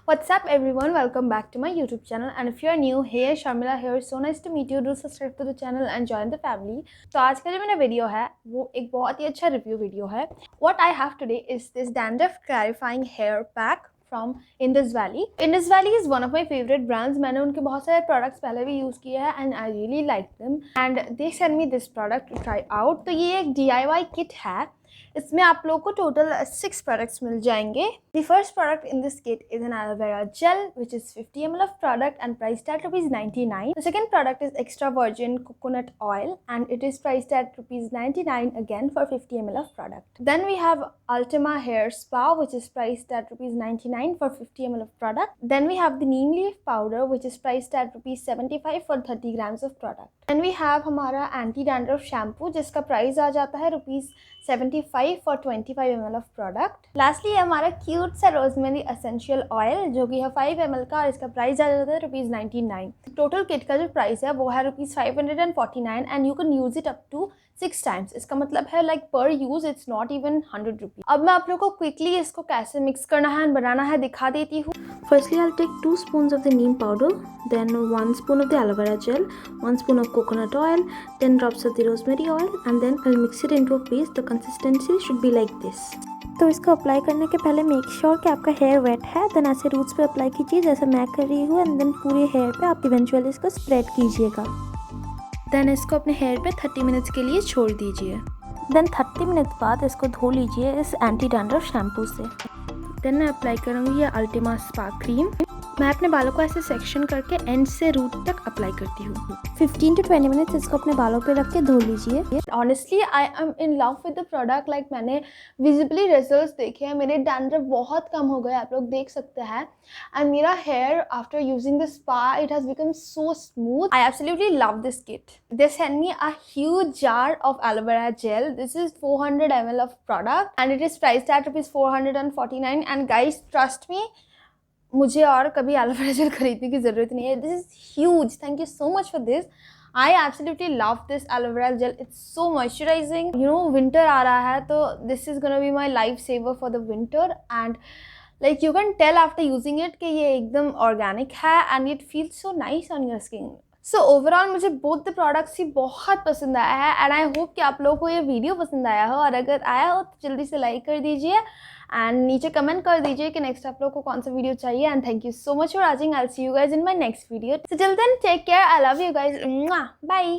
What's up everyone, welcome back to my YouTube channel and if you are new, hey Sharmila here, so nice to meet you. Do subscribe to the channel and join the family. तो आज का जो मेरा video है वो एक बहुत ही अच्छा रिव्यू वीडियो है. What I have today is this Dandruff Clarifying Hair Pack from Indus Valley. Indus Valley is one of my favorite brands. मैंने उनके बहुत सारे products पहले भी use किए हैं and I really like them and they sent me this product to try out. तो ये एक DIY kit है. इसमें आप लोगों को टोटल 6 प्रोडक्ट्स मिल जाएंगे. The first product in this kit is an aloe vera gel which is 50 ml of product and priced at ₹99. The second product is extra virgin coconut oil and it is priced at ₹99 again for 50 ml of product. Then we have Ultima hair spa which is priced at ₹99 for 50 ml of product. Then we have the neem leaf powder which is priced at ₹75 for 30 grams of product. Then we have हमारा anti dandruff shampoo जिसका price आ जाता है ₹75 for 25 ml of product. Lastly हमारा cute सा rosemary essential oil जो कि है 5 ml का और इसका प्राइस आ जाता है ₹99. टोटल किट का जो प्राइस है वो है ₹549 and you can use it up to 6 times. इसका मतलब है लाइक पर यूज इट्स नॉट इवन ₹100. अब मैं आप लोगों को क्विकली इसको कैसे मिक्स करना है एंड बनाना है दिखा देती हूँ. Firstly, I'll take 2 spoons of the neem powder, then 1 spoon of the aloe vera gel, 1 spoon of coconut oil, 10 drops of the rosemary oil, and then I'll mix it into a paste. The consistency should be like this. तो इसको apply करने के पहले make sure कि आपका hair wait है. Then ऐसे roots पे अप्लाई कीजिए जैसे मैं कर रही हूँ एंड देन पूरे हेयर पे आप इवेंचुअली इसको स्प्रेड कीजिएगा. देन इसको अपने हेयर पे 30 मिनट्स के लिए छोड़ दीजिए. देन 30 मिनट्स बाद इसको धो लीजिए इस एंटी डैंड्रफ शैम्पू से. देन मैं अप्लाई करूँगी ये अल्टीमा स्पा क्रीम. मैं अपने बालों को ऐसे सेक्शन करके एंड से रूट तक अप्लाई करती हूँ. 15 to 20 मिनट्स इसको अपने बालों पे रख के धो लीजिए. Honestly I am in love with the product. Like मैंने विजिबली रिजल्ट्स देखे हैं. मेरे डैंड्रफ बहुत कम हो गए, आप लोग देख सकते हैं. एंड मेरा hair after using this spa it has become so smooth. I absolutely love this kit. They send me a huge jar of aloe vera gel. This is 400 ml of product and it is priced at ₹449 and guys trust me, मुझे और कभी aloe vera gel खरीदने की ज़रूरत नहीं है. This is huge. Thank you so much for this. I absolutely love this aloe vera gel. It's so moisturising. You know winter आ रहा है तो this is gonna be my life saver for the winter and like you can tell after using it कि ये एकदम organic है and it feels so nice on your skin. So overall मुझे both the products ही बहुत पसंद आया है एंड आई होप कि आप लोगों को ये वीडियो पसंद आया हो. और अगर आया हो तो जल्दी से लाइक कर दीजिए एंड नीचे कमेंट कर दीजिए कि नेक्स्ट आप लोगों को कौन सा वीडियो चाहिए. And thank you so much for watching. I will see you guys in my next video. So till then take care. I love you guys. Bye.